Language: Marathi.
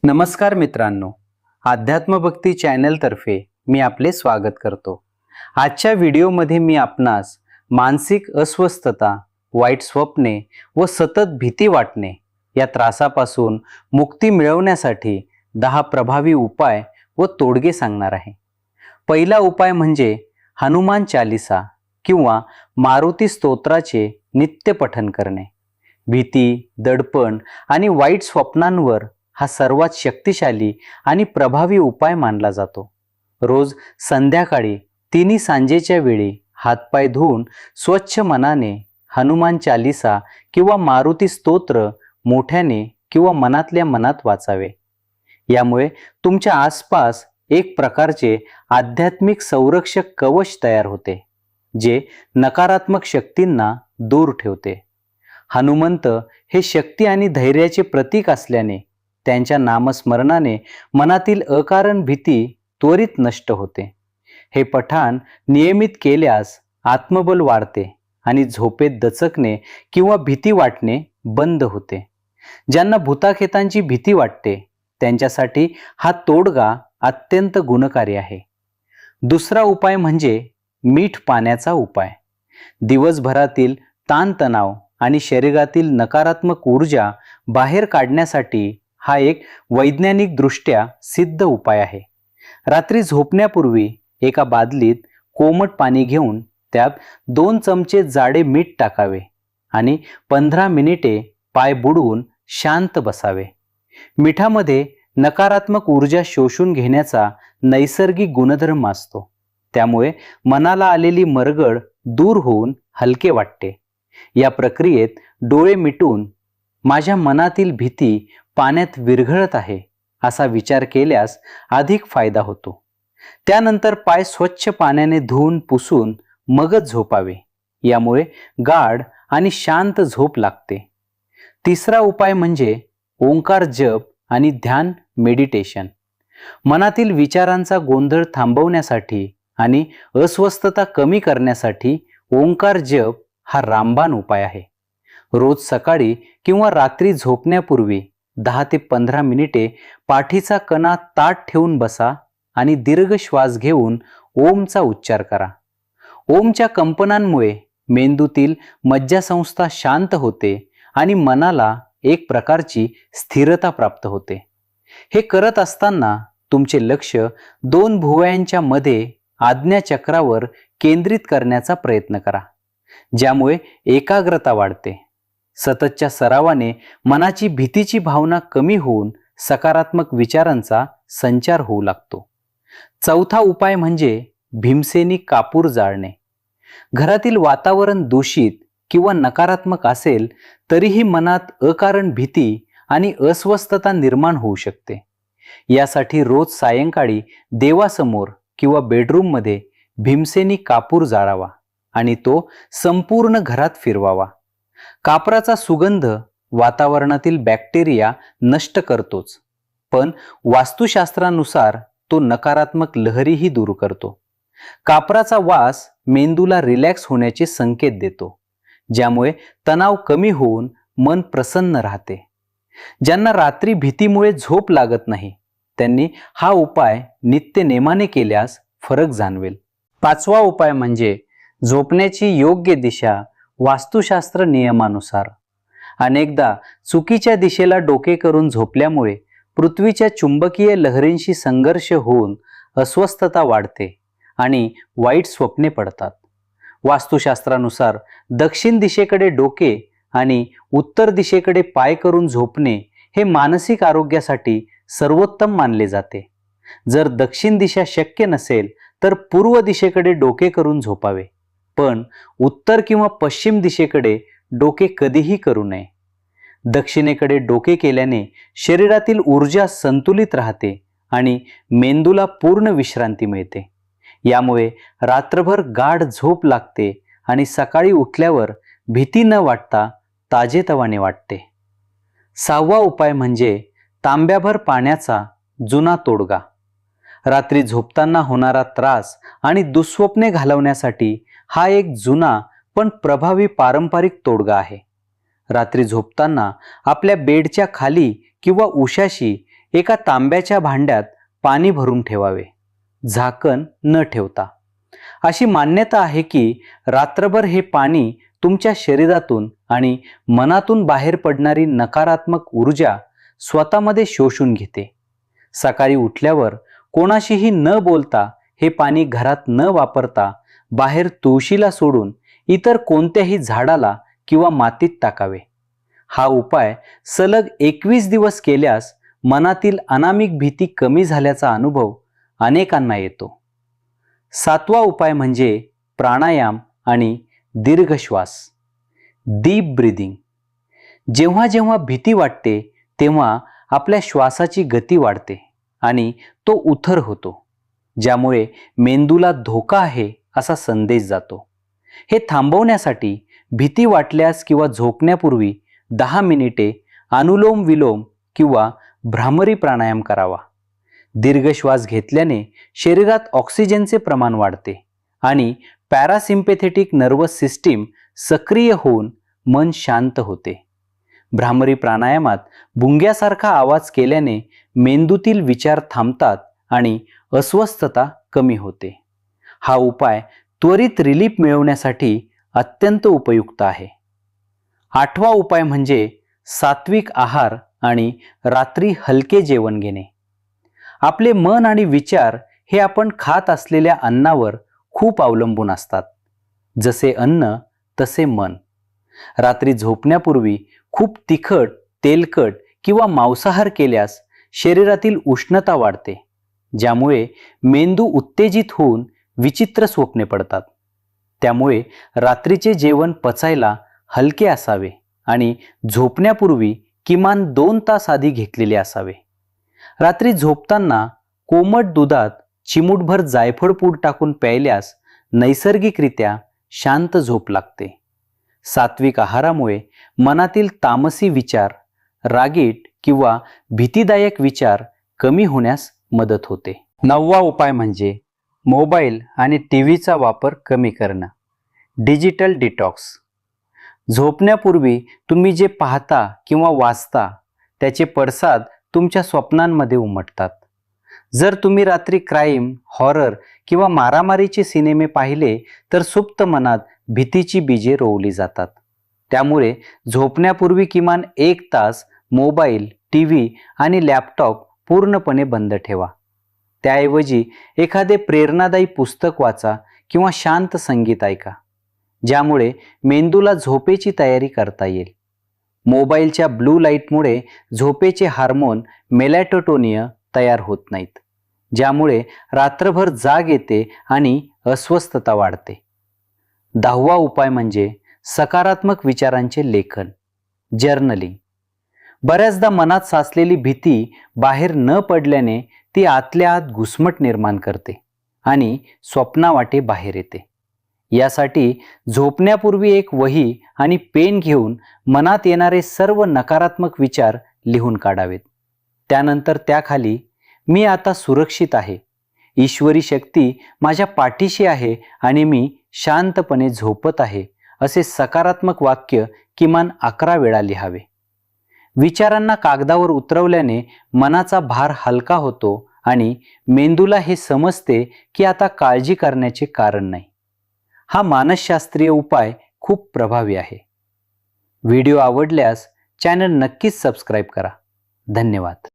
नमस्कार मित्रांनो, अध्यात्मभक्ती चॅनलतर्फे मी आपले स्वागत करतो. आजच्या व्हिडिओमध्ये मी आपणास मानसिक अस्वस्थता, वाईट स्वप्ने व सतत भीती वाटणे या त्रासापासून मुक्ती मिळवण्यासाठी 10 प्रभावी उपाय व तोडगे सांगणार आहे. पहिला उपाय म्हणजे हनुमान चालीसा किंवा मारुती स्तोत्राचे नित्य पठण करणे. भीती, दडपण आणि वाईट स्वप्नांवर हा सर्वात शक्तिशाली आणि प्रभावी उपाय मानला जातो. रोज संध्याकाळी तिन्ही सांजेच्या वेळी हातपाय धुवून स्वच्छ मनाने हनुमान चालीसा किंवा मारुती स्तोत्र मोठ्याने किंवा मनातल्या मनात वाचावे. यामुळे तुमच्या आसपास एक प्रकारचे आध्यात्मिक संरक्षक कवच तयार होते, जे नकारात्मक शक्तींना दूर ठेवते. हनुमंत हे शक्ती आणि धैर्याचे प्रतीक असल्याने त्यांच्या नामस्मरणाने मनातील अकारण भीती त्वरित नष्ट होते. हे पठण नियमित केल्यास आत्मबल वाढते आणि झोपेत दचकणे किंवा भीती वाटणे बंद होते. ज्यांना भूताखेतांची भीती वाटते त्यांच्यासाठी हा तोडगा अत्यंत गुणकारी आहे. दुसरा उपाय म्हणजे मीठ पाण्याचा उपाय. दिवसभरातील ताणतणाव आणि शरीरातील नकारात्मक ऊर्जा बाहेर काढण्यासाठी हा एक वैज्ञानिक दृष्ट्या सिद्ध उपाय आहे. रात्री झोपण्यापूर्वी एका बादलीत कोमट पाणी घेऊन त्यात 2 चमचे जाडे मीठ टाकावे आणि 15 मिनिटे पाय बुडवून शांत बसावे. मिठामध्ये नकारात्मक ऊर्जा शोषून घेण्याचा नैसर्गिक गुणधर्म असतो. त्यामुळे मनाला आलेली मरगळ दूर होऊन हलके वाटते. या प्रक्रियेत डोळे मिटून माझ्या मनातील भीती पाण्यात विरघळत आहे असा विचार केल्यास अधिक फायदा होतो. त्यानंतर पाय स्वच्छ पाण्याने धुवून पुसून मगच झोपावे. यामुळे गाढ आणि शांत झोप लागते. तिसरा उपाय म्हणजे ओंकार जप आणि ध्यान मेडिटेशन. मनातील विचारांचा गोंधळ थांबवण्यासाठी आणि अस्वस्थता कमी करण्यासाठी ओंकार जप हा रामबाण उपाय आहे. रोज सकाळी किंवा रात्री झोपण्यापूर्वी 10 ते 15 मिनिटे पाठीचा कणा ताठ ठेवून बसा आणि दीर्घ श्वास घेऊन ओमचा उच्चार करा. ओमच्या कंपनांमुळे मेंदूतील मज्जासंस्था शांत होते आणि मनाला एक प्रकारची स्थिरता प्राप्त होते. हे करत असताना तुमचे लक्ष 2 भुवयांच्या मध्ये आज्ञाचक्रावर केंद्रित करण्याचा प्रयत्न करा, ज्यामुळे एकाग्रता वाढते. सततच्या सरावाने मनाची भीतीची भावना कमी होऊन सकारात्मक विचारांचा संचार होऊ लागतो. चौथा उपाय म्हणजे भीमसेनी कापूर जाळणे. घरातील वातावरण दूषित किंवा नकारात्मक असेल तरीही मनात अकारण भीती आणि अस्वस्थता निर्माण होऊ शकते. यासाठी रोज सायंकाळी देवासमोर किंवा बेडरूममध्ये भीमसेनी कापूर जाळावा आणि तो संपूर्ण घरात फिरवावा. कापराचा सुगंध वातावरणातील बॅक्टेरिया नष्ट करतोच, पण वास्तुशास्त्रानुसार तो नकारात्मक लहरीही दूर करतो. कापराचा वास मेंदूला रिलॅक्स होण्याचे संकेत देतो, ज्यामुळे तणाव कमी होऊन मन प्रसन्न राहते. ज्यांना रात्री भीतीमुळे झोप लागत नाही त्यांनी हा उपाय नित्य नेमाने केल्यास फरक जाणवेल. पाचवा उपाय म्हणजे झोपण्याची योग्य दिशा वास्तुशास्त्र नियमानुसार. अनेकदा चुकीच्या दिशेला डोके करून झोपल्यामुळे पृथ्वीच्या चुंबकीय लहरींशी संघर्ष होऊन अस्वस्थता वाढते आणि वाईट स्वप्ने पडतात. वास्तुशास्त्रानुसार दक्षिण दिशेकडे डोके आणि उत्तर दिशेकडे पाय करून झोपणे हे मानसिक आरोग्यासाठी सर्वोत्तम मानले जाते. जर दक्षिण दिशा शक्य नसेल तर पूर्व दिशेकडे डोके करून झोपावे, पण उत्तर किंवा पश्चिम दिशेकडे डोके कधीही करू नये. दक्षिणेकडे डोके केल्याने शरीरातील ऊर्जा संतुलित राहते आणि मेंदूला पूर्ण विश्रांती मिळते. यामुळे रात्रभर गाढ झोप लागते आणि सकाळी उठल्यावर भीती न वाटता ताजेतवाने वाटते. 6वा उपाय म्हणजे तांब्याभर पाण्याचा जुना तोडगा. रात्री झोपताना होणारा त्रास आणि दुःस्वप्ने घालवण्यासाठी हा एक जुना पण प्रभावी पारंपरिक तोडगा आहे. रात्री झोपताना आपल्या बेडच्या खाली किंवा उशाशी एका तांब्याच्या भांड्यात पाणी भरून ठेवावे, झाकण न ठेवता. अशी मान्यता आहे की रात्रभर हे पाणी तुमच्या शरीरातून आणि मनातून बाहेर पडणारी नकारात्मक ऊर्जा स्वतःमध्ये शोषून घेते. सकाळी उठल्यावर कोणाशीही न बोलता हे पाणी घरात न वापरता बाहेर तुळशीला सोडून इतर कोणत्याही झाडाला किंवा मातीत टाकावे. हा उपाय सलग 21 दिवस केल्यास मनातील अनामिक भीती कमी झाल्याचा अनुभव अनेकांना येतो. 7वा उपाय म्हणजे प्राणायाम आणि दीर्घ श्वास, डीप ब्रीदिंग. जेव्हा जेव्हा भीती वाटते तेव्हा आपल्या श्वासाची गती वाढते आणि तो उथर होतो, ज्यामुळे मेंदूला धोका आहे असा संदेश जातो. हे थांबवण्यासाठी भीती वाटल्यास किंवा झोपण्यापूर्वी 10 मिनिटे अनुलोम विलोम किंवा भ्रामरी प्राणायाम करावा. दीर्घ श्वास घेतल्याने शरीरात ऑक्सिजनचे प्रमाण वाढते आणि पॅरासिम्पॅथेटिक नर्वस सिस्टीम सक्रिय होऊन मन शांत होते. भ्रामरी प्राणायामात भुंग्यासारखा आवाज केल्याने मेंदूतील विचार थांबतात आणि अस्वस्थता कमी होते. हा उपाय त्वरित रिलीफ मिळवण्यासाठी अत्यंत उपयुक्त आहे. 8वा उपाय म्हणजे सात्विक आहार आणि रात्री हलके जेवण घेणे. आपले मन आणि विचार हे आपण खात असलेल्या अन्नावर खूप अवलंबून असतात. जसे अन्न तसे मन. रात्री झोपण्यापूर्वी खूप तिखट, तेलकट किंवा मांसाहार केल्यास शरीरातील उष्णता वाढते, ज्यामुळे मेंदू उत्तेजित होऊन विचित्र स्वप्ने पडतात. त्यामुळे रात्रीचे जेवण पचायला हलके असावे आणि झोपण्यापूर्वी किमान 2 तास आधी घेतलेले असावे. रात्री झोपताना कोमट दुधात चिमूटभर जायफळ पूड टाकून प्यायल्यास नैसर्गिकरित्या शांत झोप लागते. सात्विक आहारामुळे मनातील तामसी विचार, रागीट किंवा भीतीदायक विचार कमी होण्यास मदत होते. 9वा उपाय म्हणजे मोबाईल आणि टीव्हीचा वापर कमी करणं, डिजिटल डिटॉक्स. झोपण्यापूर्वी तुम्ही जे पाहता किंवा वाचता त्याचे पडसाद तुमच्या स्वप्नांमध्ये उमटतात. जर तुम्ही रात्री क्राईम, हॉरर किंवा मारामारीचे सिनेमे पाहिले तर सुप्त मनात भीतीची बीजे रोवली जातात. त्यामुळे झोपण्यापूर्वी किमान 1 तास मोबाईल, टीव्ही आणि लॅपटॉप पूर्णपणे बंद ठेवा. त्याऐवजी एखादे प्रेरणादायी पुस्तक वाचा किंवा शांत संगीत ऐका, ज्यामुळे मेंदूला झोपेची तयारी करता येईल. मोबाईलच्या ब्लू लाईटमुळे झोपेचे हार्मोन मेलॅटोनिन तयार होत नाहीत, ज्यामुळे रात्रभर जाग येते आणि अस्वस्थता वाढते. 10वा उपाय म्हणजे सकारात्मक विचारांचे लेखन, जर्नलिंग. बऱ्याचदा मनात साचलेली भीती बाहेर न पडल्याने ती आतल्या आत घुसमट निर्माण करते आणि स्वप्नावाटे बाहेर येते. यासाठी झोपण्यापूर्वी एक वही आणि पेन घेऊन मनात येणारे सर्व नकारात्मक विचार लिहून काढावेत. त्यानंतर त्याखाली मी आता सुरक्षित आहे, ईश्वरी शक्ती माझ्या पाठीशी आहे आणि मी शांतपणे झोपत आहे असे सकारात्मक वाक्य किमान 11 वेळा लिहावे. विचारांना कागदावर उतरवल्याने मनाचा भार हलका होतो आणि मेंदूला हे समजते की आता काळजी करण्याचे कारण नाही. हा मानसशास्त्रीय उपाय खूप प्रभावी आहे. व्हिडिओ आवडल्यास चॅनल नक्कीच सबस्क्राईब करा. धन्यवाद.